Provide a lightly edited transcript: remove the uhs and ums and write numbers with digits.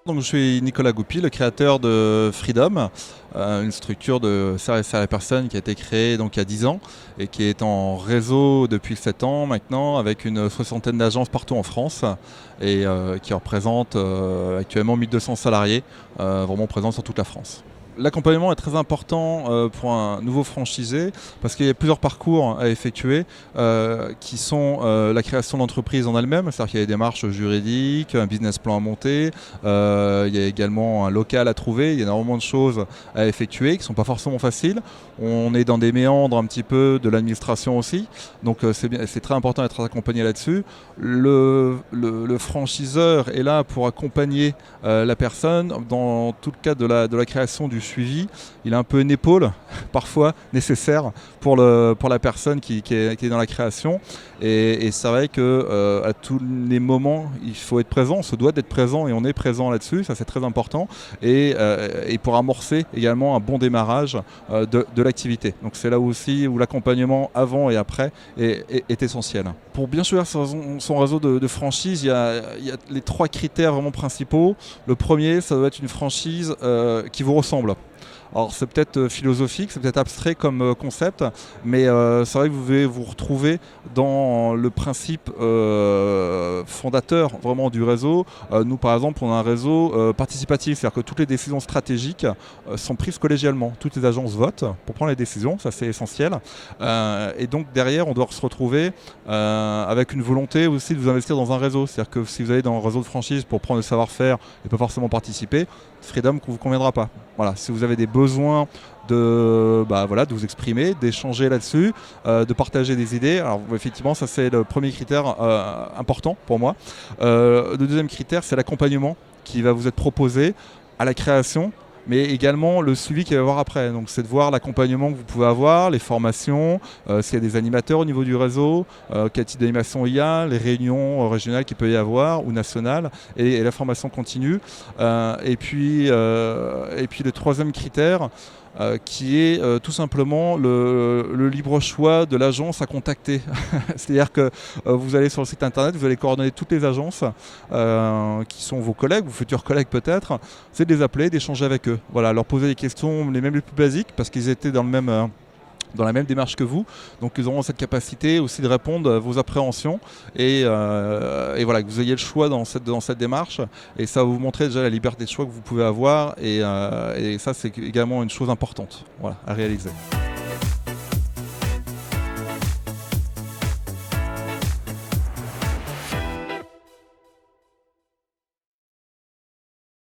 Donc, je suis Nicolas Goupil, le créateur de Freedom, une structure de service à la personne qui a été créée donc, il y a 10 ans et qui est en réseau depuis 7 ans maintenant avec une soixantaine d'agences partout en France et qui représente actuellement 1200 salariés vraiment présents sur toute la France. L'accompagnement est très important pour un nouveau franchisé parce qu'il y a plusieurs parcours à effectuer qui sont la création d'entreprise en elle-même, c'est-à-dire qu'il y a des démarches juridiques, un business plan à monter, il y a également un local à trouver, il y a énormément de choses à effectuer qui ne sont pas forcément faciles. On est dans des méandres un petit peu de l'administration aussi, donc c'est très important d'être accompagné là-dessus. Le franchiseur est là pour accompagner la personne dans tout le cadre de la création du suivi. Il a un peu une épaule parfois nécessaire pour la personne qui est dans la création et c'est vrai que à tous les moments il faut être présent, on se doit d'être présent et on est présent là-dessus, ça c'est très important et pour amorcer également un bon démarrage de l'activité. Donc c'est là aussi où l'accompagnement avant et après est essentiel. Pour bien choisir son réseau de franchise, il y a les 3 critères vraiment principaux. Le premier, ça doit être une franchise qui vous ressemble. Alors c'est peut-être philosophique, c'est peut-être abstrait comme concept, mais c'est vrai que vous devez vous retrouver dans le principe fondateur vraiment du réseau. Nous par exemple on a un réseau participatif, c'est-à-dire que toutes les décisions stratégiques sont prises collégialement. Toutes les agences votent pour prendre les décisions, ça c'est essentiel. Et donc derrière on doit se retrouver avec une volonté aussi de vous investir dans un réseau. C'est-à-dire que si vous allez dans un réseau de franchise pour prendre le savoir-faire et pas forcément participer, Freedom ne vous conviendra pas. Voilà, si vous avez des besoins de vous exprimer, d'échanger là-dessus, de partager des idées. Alors effectivement, ça c'est le premier critère important pour moi. Le deuxième critère, c'est l'accompagnement qui va vous être proposé à la création, mais également le suivi qu'il va y avoir après. Donc c'est de voir l'accompagnement que vous pouvez avoir, les formations, s'il y a des animateurs au niveau du réseau, quel type d'animation il y a, les réunions régionales qu'il peut y avoir ou nationales, et la formation continue. Et puis le troisième critère, qui est tout simplement le libre choix de l'agence à contacter. C'est-à-dire que vous allez sur le site internet, vous allez coordonner toutes les agences qui sont vos collègues, vos futurs collègues peut-être, c'est de les appeler, d'échanger avec eux. Voilà, leur poser des questions, les plus basiques, parce qu'ils étaient dans la même démarche que vous, donc ils auront cette capacité aussi de répondre à vos appréhensions et voilà, que vous ayez le choix dans cette démarche et ça va vous montrer déjà la liberté de choix que vous pouvez avoir et ça c'est également une chose importante, voilà, à réaliser.